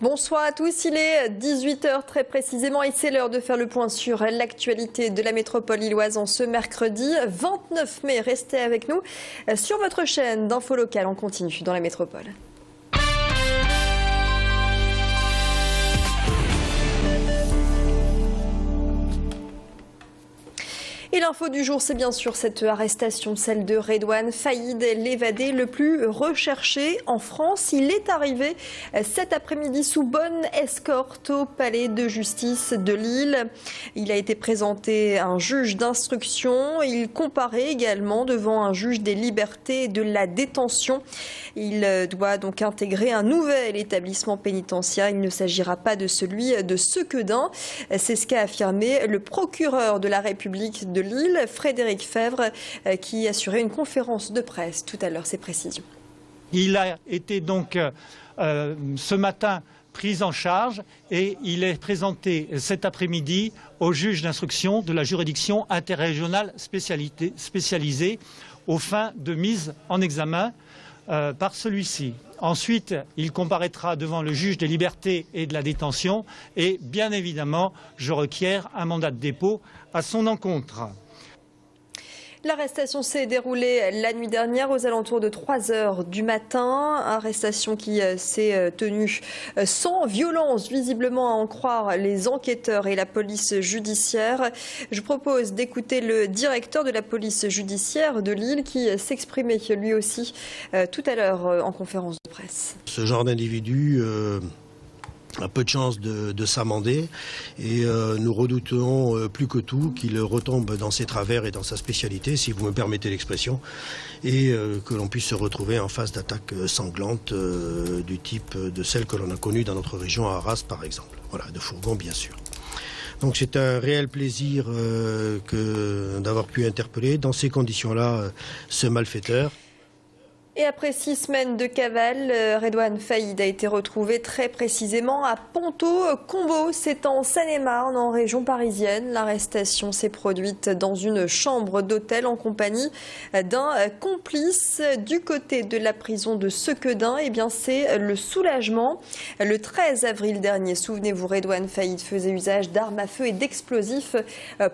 Bonsoir à tous, il est 18 h très précisément et c'est l'heure de faire le point sur l'actualité de la métropole lilloise en ce mercredi 29 mai. Restez avec nous sur votre chaîne d'info locale. On continue dans la métropole. Et l'info du jour, c'est bien sûr cette arrestation, celle de Redouane Faïd, l'évadé le plus recherché en France. Il est arrivé cet après-midi sous bonne escorte au palais de justice de Lille. Il a été présenté à un juge d'instruction. Il comparaît également devant un juge des libertés et de la détention. Il doit donc intégrer un nouvel établissement pénitentiaire. Il ne s'agira pas de celui de Sequedin. C'est ce qu'a affirmé le procureur de la République de Lille, Frédéric Fèvre, qui assurait une conférence de presse tout à l'heure. Ces précisions. Il a été donc ce matin pris en charge et il est présenté cet après-midi au juge d'instruction de la juridiction interrégionale spécialisée aux fins de mise en examen par celui-ci. Ensuite, il comparaîtra devant le juge des libertés et de la détention et bien évidemment, je requiers un mandat de dépôt à son encontre. L'arrestation s'est déroulée la nuit dernière aux alentours de 3 h du matin. Arrestation qui s'est tenue sans violence, visiblement à en croire les enquêteurs et la police judiciaire. Je propose d'écouter le directeur de la police judiciaire de Lille qui s'exprimait lui aussi tout à l'heure en conférence de presse. Ce genre d'individu a peu de chances de s'amender et nous redoutons plus que tout qu'il retombe dans ses travers et dans sa spécialité, si vous me permettez l'expression, et que l'on puisse se retrouver en face d'attaques sanglantes du type de celles que l'on a connues dans notre région à Arras par exemple, voilà, de fourgons bien sûr. Donc c'est un réel plaisir d'avoir pu interpeller dans ces conditions-là ce malfaiteur. Et après 6 semaines de cavale, Redouane Faïd a été retrouvé très précisément à Ponto-Combo. C'est en Seine-et-Marne, en région parisienne. L'arrestation s'est produite dans une chambre d'hôtel en compagnie d'un complice. Du côté de la prison de Sequedin, eh bien c'est le soulagement. Le 13 avril dernier, souvenez-vous, Redouane Faïd faisait usage d'armes à feu et d'explosifs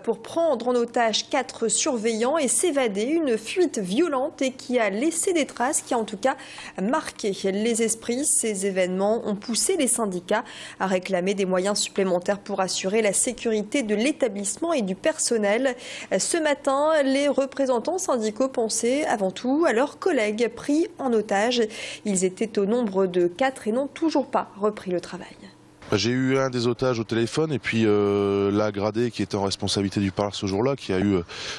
pour prendre en otage 4 surveillants et s'évader. Une fuite violente et qui a laissé des traces, qui a en tout cas marqué les esprits. Ces événements ont poussé les syndicats à réclamer des moyens supplémentaires pour assurer la sécurité de l'établissement et du personnel. Ce matin, les représentants syndicaux pensaient avant tout à leurs collègues pris en otage. Ils étaient au nombre de 4 et n'ont toujours pas repris le travail. J'ai eu un des otages au téléphone et puis la gradée qui était en responsabilité du parc ce jour-là, qui a eu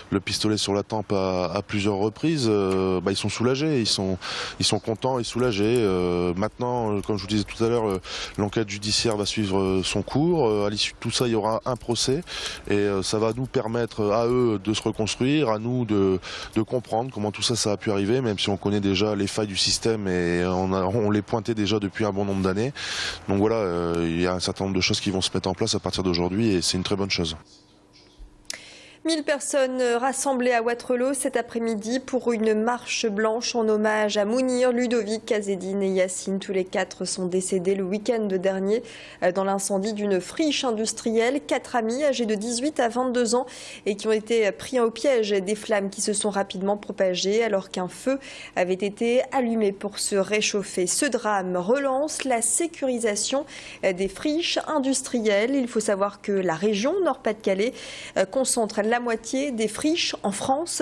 le pistolet sur la tempe à plusieurs reprises. Ils sont soulagés, ils sont contents et soulagés. Maintenant, comme je vous disais tout à l'heure, l'enquête judiciaire va suivre son cours. À l'issue de tout ça, il y aura un procès et ça va nous permettre à eux de se reconstruire, à nous de comprendre comment tout ça a pu arriver, même si on connaît déjà les failles du système et on les pointait déjà depuis un bon nombre d'années. Donc voilà. Il y a un certain nombre de choses qui vont se mettre en place à partir d'aujourd'hui et c'est une très bonne chose. 1000 personnes rassemblées à Wattrelos cet après-midi pour une marche blanche en hommage à Mounir, Ludovic, Azedine et Yacine. Tous les 4 sont décédés le week-end dernier dans l'incendie d'une friche industrielle. 4 amis âgés de 18 à 22 ans et qui ont été pris au piège des flammes qui se sont rapidement propagées alors qu'un feu avait été allumé pour se réchauffer. Ce drame relance la sécurisation des friches industrielles. Il faut savoir que la région Nord-Pas-de-Calais concentre la moitié des friches en France.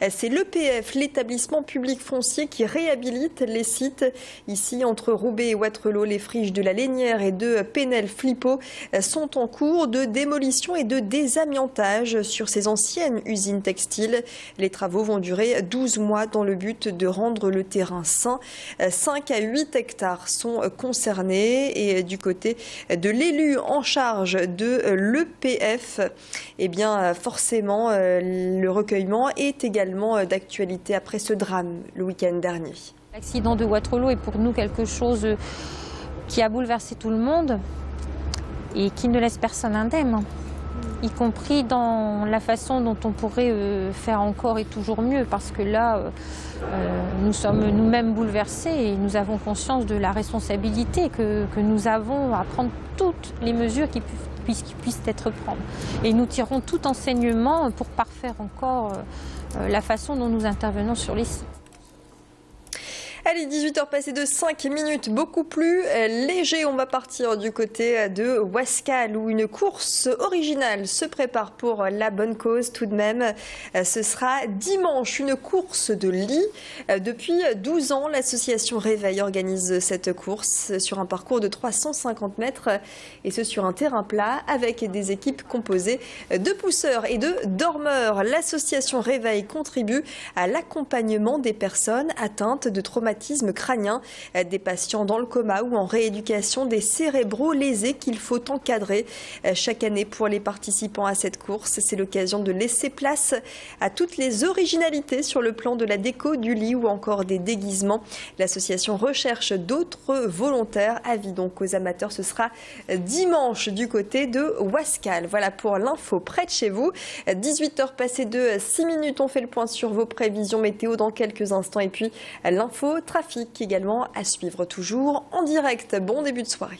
C'est l'EPF, l'établissement public foncier, qui réhabilite les sites. Ici, entre Roubaix et Wattrelos, les friches de la Lénière et de Penel-Flippo sont en cours de démolition et de désamiantage sur ces anciennes usines textiles. Les travaux vont durer 12 mois dans le but de rendre le terrain sain. 5 à 8 hectares sont concernés et du côté de l'élu en charge de l'EPF, eh bien forcément le recueillement est également d'actualité après ce drame le week-end dernier. L'accident de Wattrelos est pour nous quelque chose qui a bouleversé tout le monde et qui ne laisse personne indemne. y compris dans la façon dont on pourrait faire encore et toujours mieux, parce que là, nous sommes nous-mêmes bouleversés et nous avons conscience de la responsabilité que nous avons à prendre toutes les mesures qui puissent être prises. Et nous tirons tout enseignement pour parfaire encore la façon dont nous intervenons sur les sites. Allez, 18h passées de 5 minutes, beaucoup plus léger. On va partir du côté de Wascal où une course originale se prépare pour la bonne cause tout de même. Ce sera dimanche, une course de lit. Depuis 12 ans, l'association Réveil organise cette course sur un parcours de 350 mètres et ce sur un terrain plat avec des équipes composées de pousseurs et de dormeurs. L'association Réveil contribue à l'accompagnement des personnes atteintes de traumatisme crânien, des patients dans le coma ou en rééducation, des cérébraux lésés qu'il faut encadrer. Chaque année pour les participants à cette course, c'est l'occasion de laisser place à toutes les originalités sur le plan de la déco du lit ou encore des déguisements. L'association recherche d'autres volontaires. Avis donc aux amateurs, ce sera dimanche du côté de Wascal. Voilà pour l'info près de chez vous. 18h passées de 6 minutes, on fait le point sur vos prévisions météo dans quelques instants et puis l'info trafic également à suivre toujours en direct. Bon début de soirée.